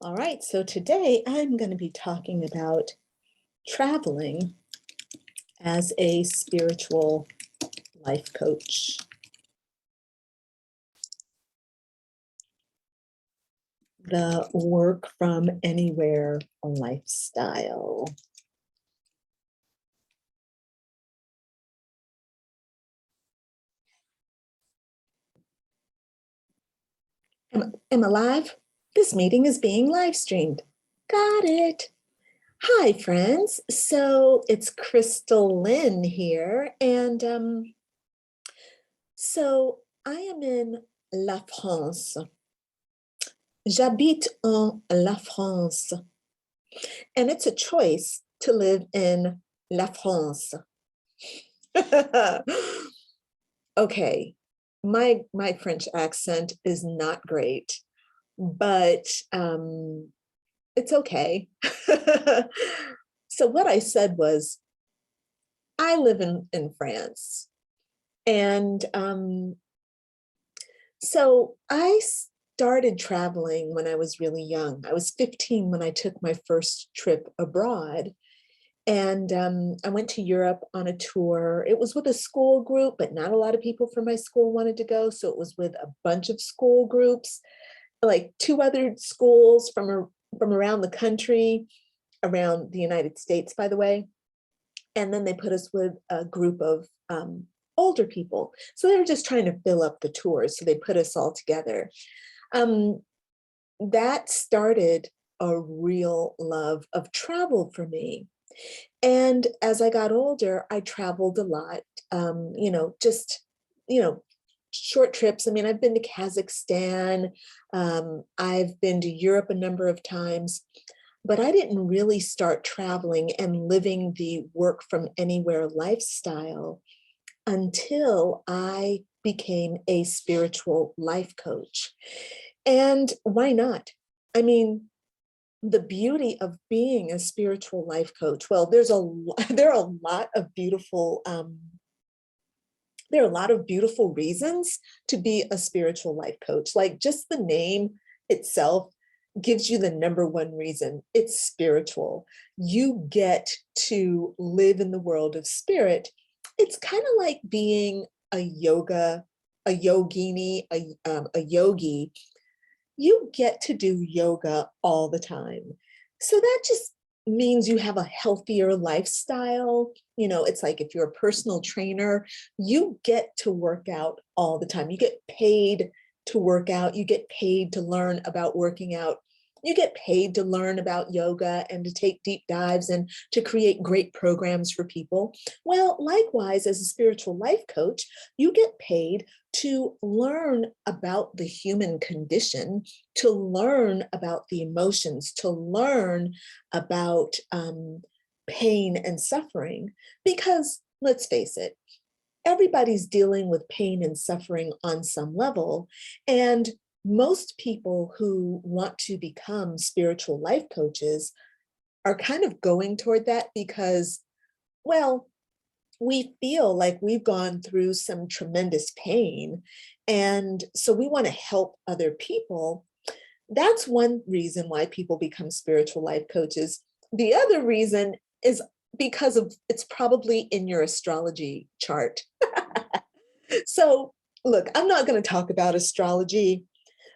All right, so today I'm going to be talking about traveling as a spiritual life coach. The work from anywhere lifestyle. Am I live? This meeting is being live streamed. Got it. Hi, friends. So it's Crystal Lynn here, and so I am in La France. J'habite en La France, and it's a choice to live in La France. Okay, my French accent is not great, but it's okay. So what I said was, I live in France, and so I started traveling when I was really young. I was 15 when I took my first trip abroad. And I went to Europe on a tour. It was with a school group, but not a lot of people from my school wanted to go. So it was with a bunch of school groups, like two other schools from around the country, around the United States, by the way. And then they put us with a group of older people. So they were just trying to fill up the tours. So they put us all together. Um, that started a real love of travel for me. And as I got older, I traveled a lot, just, you know, short trips. I mean, I've been to Kazakhstan, I've been to Europe a number of times, but I didn't really start traveling and living the work from anywhere lifestyle until I became a spiritual life coach. And why not? I mean, the beauty of being a spiritual life coach, well, there are a lot of beautiful there are a lot of beautiful reasons to be a spiritual life coach. Like, just the name itself gives you the number one reason. It's spiritual. You get to live in the world of spirit. It's kind of like being a yogini, a yogi. You get to do yoga all the time. So that just means you have a healthier lifestyle. You know, it's like if you're a personal trainer, you get to work out all the time. You get paid to work out. You get paid to learn about working out. You get paid to learn about yoga and to take deep dives and to create great programs for people. Well, likewise, as a spiritual life coach, you get paid to learn about the human condition, to learn about the emotions, to learn about pain and suffering. Because let's face it, everybody's dealing with pain and suffering on some level. And most people who want to become spiritual life coaches are kind of going toward that because, well, we feel like we've gone through some tremendous pain. And so we want to help other people. That's one reason why people become spiritual life coaches. The other reason is because of it's probably in your astrology chart. So, look, I'm not going to talk about astrology,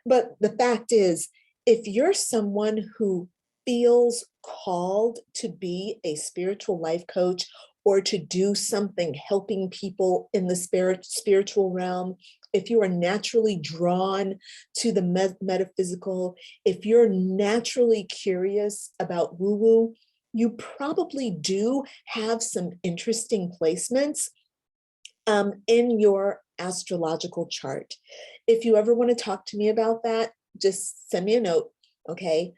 but the fact is, if you're someone who feels called to be a spiritual life coach or to do something helping people in the spiritual realm, if you are naturally drawn to the metaphysical, if you're naturally curious about woo-woo, you probably do have some interesting placements in your astrological chart. If you ever want to talk to me about that, just send me a note, okay?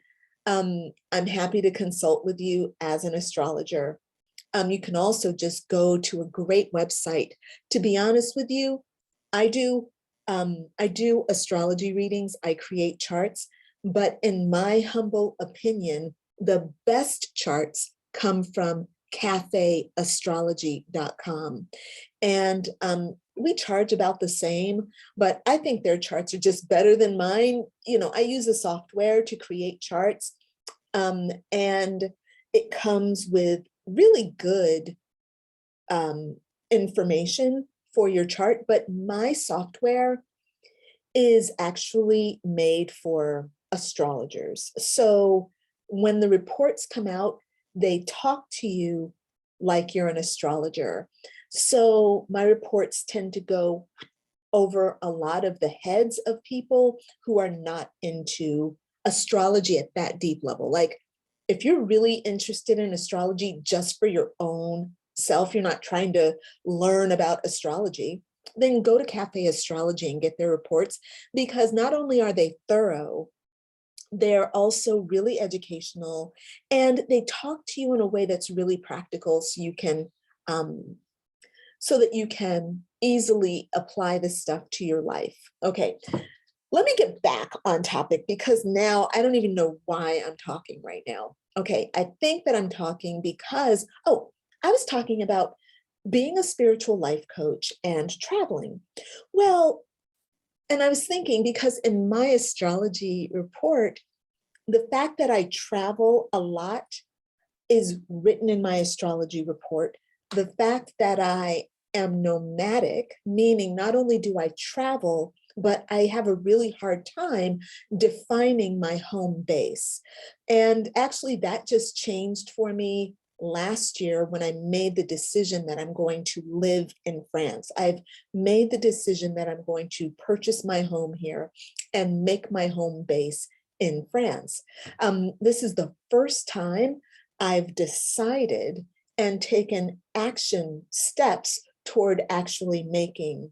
I'm happy to consult with you as an astrologer. You can also just go to a great website. To be honest with you, I do astrology readings, I create charts, but in my humble opinion, the best charts come from cafeastrology.com. And we charge about the same, but I think their charts are just better than mine. You know, I use a software to create charts, and it comes with really good information for your chart, but my software is actually made for astrologers. So when the reports come out, they talk to you like you're an astrologer. So my reports tend to go over a lot of the heads of people who are not into astrology at that deep level. Like if you're really interested in astrology just for your own self, you're not trying to learn about astrology, then go to Cafe Astrology and get their reports, because not only are they thorough, they're also really educational, and they talk to you in a way that's really practical, so that you can easily apply this stuff to your life. Okay, let me get back on topic, because now I don't even know why I'm talking right now. Okay, I think that I'm talking because, oh, I was talking about being a spiritual life coach and traveling. Well, and I was thinking, because in my astrology report, the fact that I travel a lot is written in my astrology report. The fact that I am nomadic, meaning not only do I travel, but I have a really hard time defining my home base. And actually, that just changed for me last year when I made the decision that I'm going to live in France. I've made the decision that I'm going to purchase my home here and make my home base in France. This is the first time I've decided and taken action steps toward actually making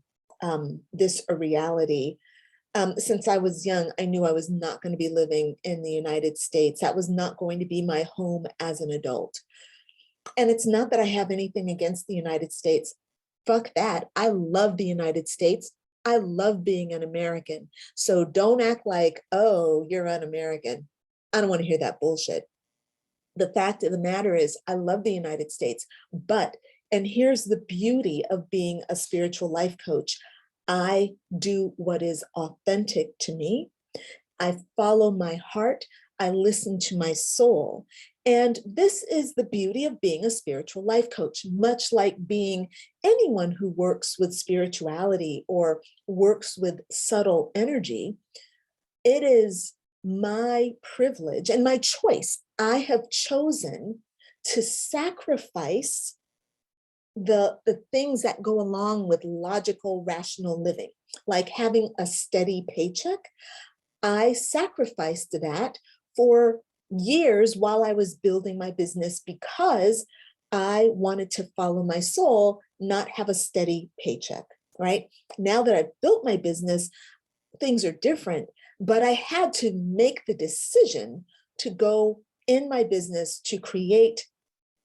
this a reality. Since I was young, I knew I was not going to be living in the United States. That was not going to be my home as an adult. And it's not that I have anything against the United States. Fuck that. I love the United States. I love being an American. So don't act like, oh, you're un-American. I don't want to hear that bullshit. The fact of the matter is, I love the United States, but, and here's the beauty of being a spiritual life coach, I do what is authentic to me. I follow my heart. I listen to my soul. And this is the beauty of being a spiritual life coach, much like being anyone who works with spirituality or works with subtle energy. It is my privilege and my choice. I have chosen to sacrifice the things that go along with logical, rational living, like having a steady paycheck. I sacrificed that for years while I was building my business, because I wanted to follow my soul, not have a steady paycheck, right? Now that I've built my business, things are different, but I had to make the decision to go in my business, to create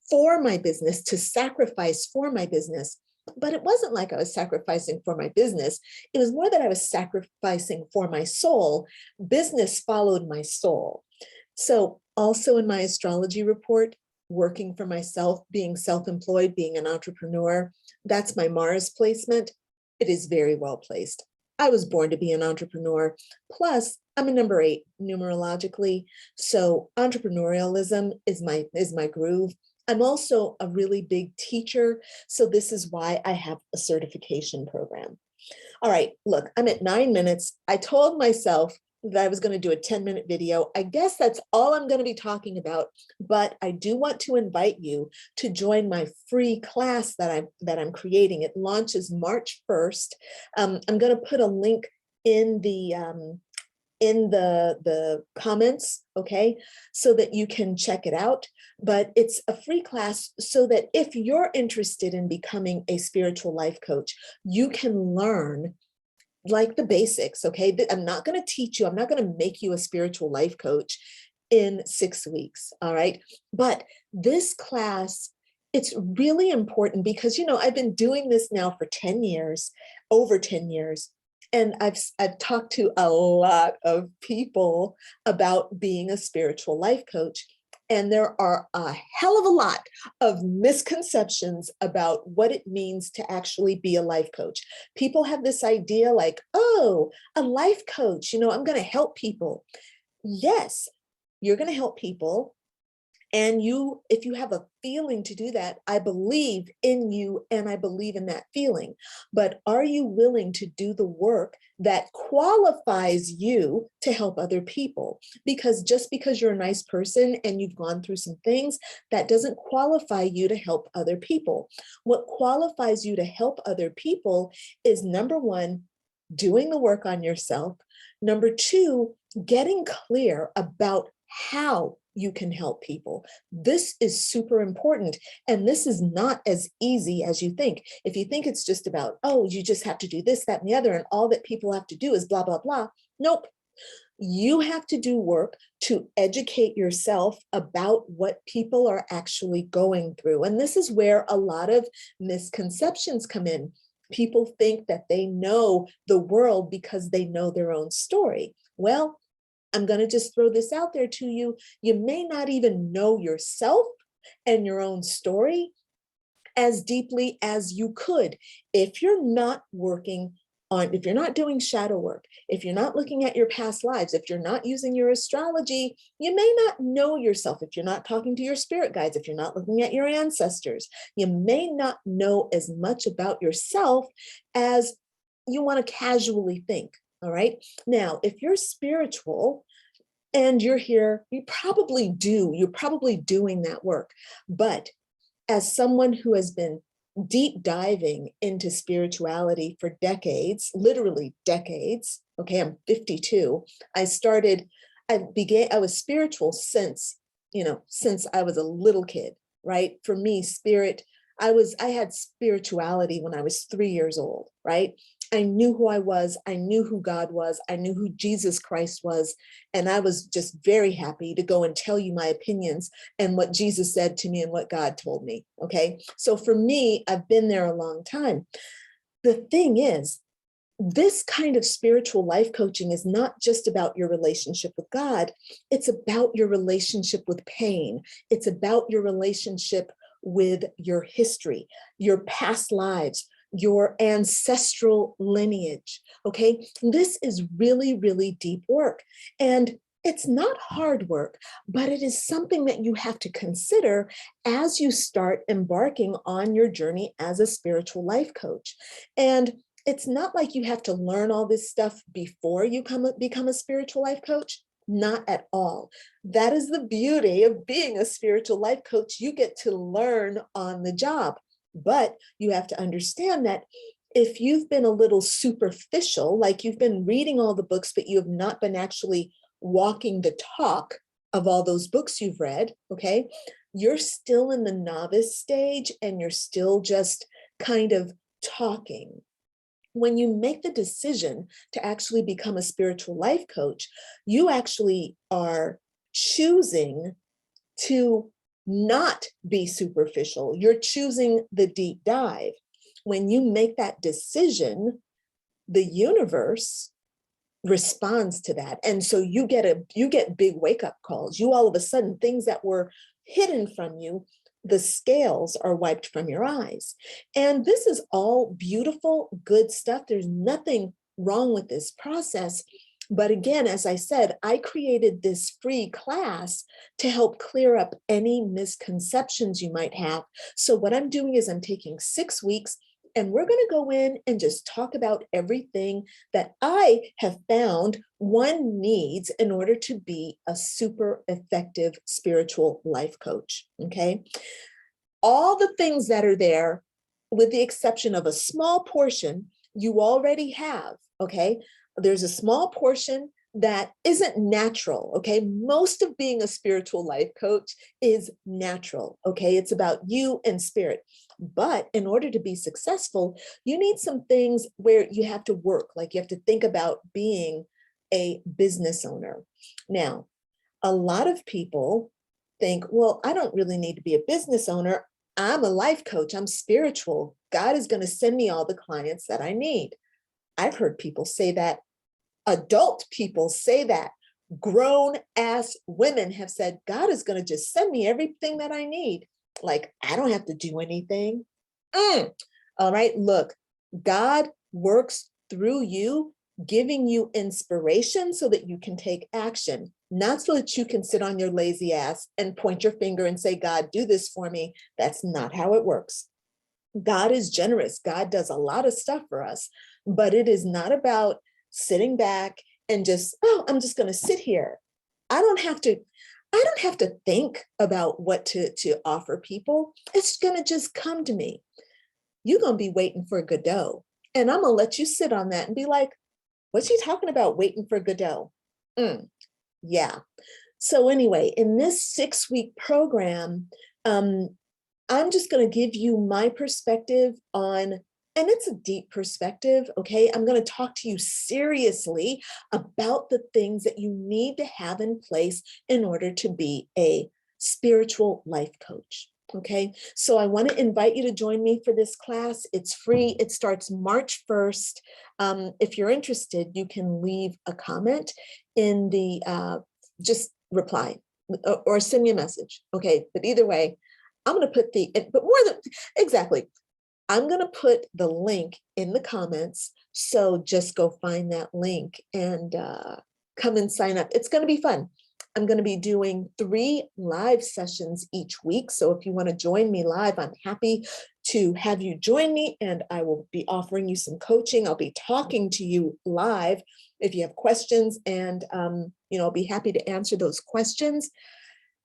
for my business, to sacrifice for my business. But it wasn't like I was sacrificing for my business. It was more that I was sacrificing for my soul. Business followed my soul. So also in my astrology report, working for myself, being self-employed, being an entrepreneur, that's my Mars placement. It is very well placed. I was born to be an entrepreneur. Plus, I'm a number 8 numerologically. So entrepreneurialism is my groove. I'm also a really big teacher. So this is why I have a certification program. All right, look, I'm at 9 minutes. I told myself that I was going to do a 10-minute video. I guess that's all I'm going to be talking about, but I do want to invite you to join my free class that I'm creating. It launches March 1st. I'm going to put a link in the comments, okay, so that you can check it out. But it's a free class so that if you're interested in becoming a spiritual life coach, you can learn like the basics, okay? I'm not going to teach you, I'm not going to make you a spiritual life coach in 6 weeks, all right? But this class, it's really important because, you know, I've been doing this now for 10 years, over 10 years. And I've talked to a lot of people about being a spiritual life coach. And there are a hell of a lot of misconceptions about what it means to actually be a life coach. People have this idea like, oh, a life coach, I'm going to help people. Yes, you're going to help people. And if you have a feeling to do that, I believe in you and I believe in that feeling. But are you willing to do the work that qualifies you to help other people? Because just because you're a nice person and you've gone through some things, that doesn't qualify you to help other people. What qualifies you to help other people is, number one, doing the work on yourself. Number two, getting clear about how you can help people. This is super important. And this is not as easy as you think. If you think it's just about, oh, you just have to do this, that, and the other, and all that people have to do is blah, blah, blah. Nope. You have to do work to educate yourself about what people are actually going through. And this is where a lot of misconceptions come in. People think that they know the world because they know their own story. Well, I'm going to just throw this out there to you. You may not even know yourself and your own story as deeply as you could if you're not if you're not doing shadow work, if you're not looking at your past lives, if you're not using your astrology, you may not know yourself. If you're not talking to your spirit guides, if you're not looking at your ancestors, you may not know as much about yourself as you want to casually think. All right. Now, if you're spiritual and you're here, you're probably doing that work. But as someone who has been deep diving into spirituality for decades, literally decades, okay, I'm 52. I was spiritual since I was a little kid, right? For me, I had spirituality when I was 3 years old, right? I knew who I was. I knew who God was. I knew who Jesus Christ was. And I was just very happy to go and tell you my opinions and what Jesus said to me and what God told me. Okay. So for me, I've been there a long time. The thing is, this kind of spiritual life coaching is not just about your relationship with God. It's about your relationship with pain. It's about your relationship with your history, your past lives, your ancestral lineage. Okay. This is really, really deep work. And it's not hard work, but it is something that you have to consider as you start embarking on your journey as a spiritual life coach. And it's not like you have to learn all this stuff before you become a spiritual life coach. Not at all. That is the beauty of being a spiritual life coach. You get to learn on the job, but you have to understand that if you've been a little superficial, like you've been reading all the books, but you have not been actually walking the talk of all those books you've read, okay, you're still in the novice stage and you're still just kind of talking. When you make the decision to actually become a spiritual life coach, you actually are choosing to not be superficial. You're choosing the deep dive. When you make that decision, the universe responds to that. And so you get big wake-up calls. You all of a sudden, things that were hidden from you, the scales are wiped from your eyes. And this is all beautiful, good stuff. There's nothing wrong with this process. But again, as I said, I created this free class to help clear up any misconceptions you might have. So what I'm doing is I'm taking 6 weeks and we're going to go in and just talk about everything that I have found one needs in order to be a super effective spiritual life coach. Okay. All the things that are there, with the exception of a small portion, you already have. Okay. There's a small portion that isn't natural. Okay. Most of being a spiritual life coach is natural. Okay. It's about you and spirit. But in order to be successful, you need some things where you have to work. Like you have to think about being a business owner. Now, a lot of people think, well, I don't really need to be a business owner. I'm a life coach. I'm spiritual. God is going to send me all the clients that I need. I've heard people say that. Adult people say that. Grown ass women have said, God is going to just send me everything that I need. Like, I don't have to do anything. All right, look, God works through you, giving you inspiration so that you can take action, not so that you can sit on your lazy ass and point your finger and say, God, do this for me. That's not how it works. God is generous. God does a lot of stuff for us, but it is not about sitting back and just, oh, I'm just going to sit here. I don't have to, I don't have to think about what to offer people. It's going to just come to me. You're going to be waiting for Godot. And I'm going to let you sit on that and be like, what's he talking about waiting for Godot? Yeah. So anyway, in this 6-week program, I'm just going to give you my perspective on, and it's a deep perspective, okay? I'm going to talk to you seriously about the things that you need to have in place in order to be a spiritual life coach. Okay, so I want to invite you to join me for this class. It's free. It starts March 1st. If you're interested, you can leave a comment in the, just reply or send me a message. Okay, but either way, I'm going to put but more than, exactly. I'm going to put the link in the comments. So just go find that link and come and sign up. It's going to be fun. I'm going to be doing 3 live sessions each week. So if you want to join me live, I'm happy to have you join me, and I will be offering you some coaching. I'll be talking to you live if you have questions, and I'll be happy to answer those questions.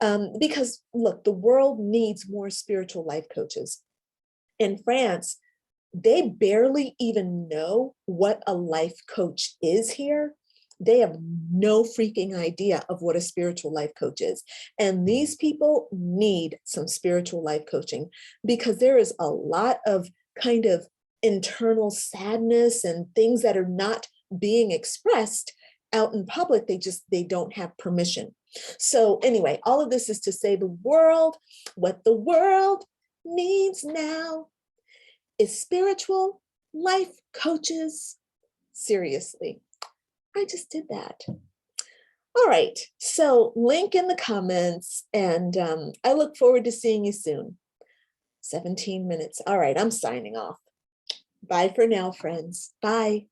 Because look, the world needs more spiritual life coaches. In France, they barely even know what a life coach is here. They have no freaking idea of what a spiritual life coach is. And these people need some spiritual life coaching because there is a lot of kind of internal sadness and things that are not being expressed out in public. They don't have permission. So anyway, all of this is to say what the world needs now is spiritual life coaches. Seriously, I just did that. All right, so link in the comments, and I look forward to seeing you soon. 17 minutes. All right, I'm signing off. Bye for now, friends. Bye.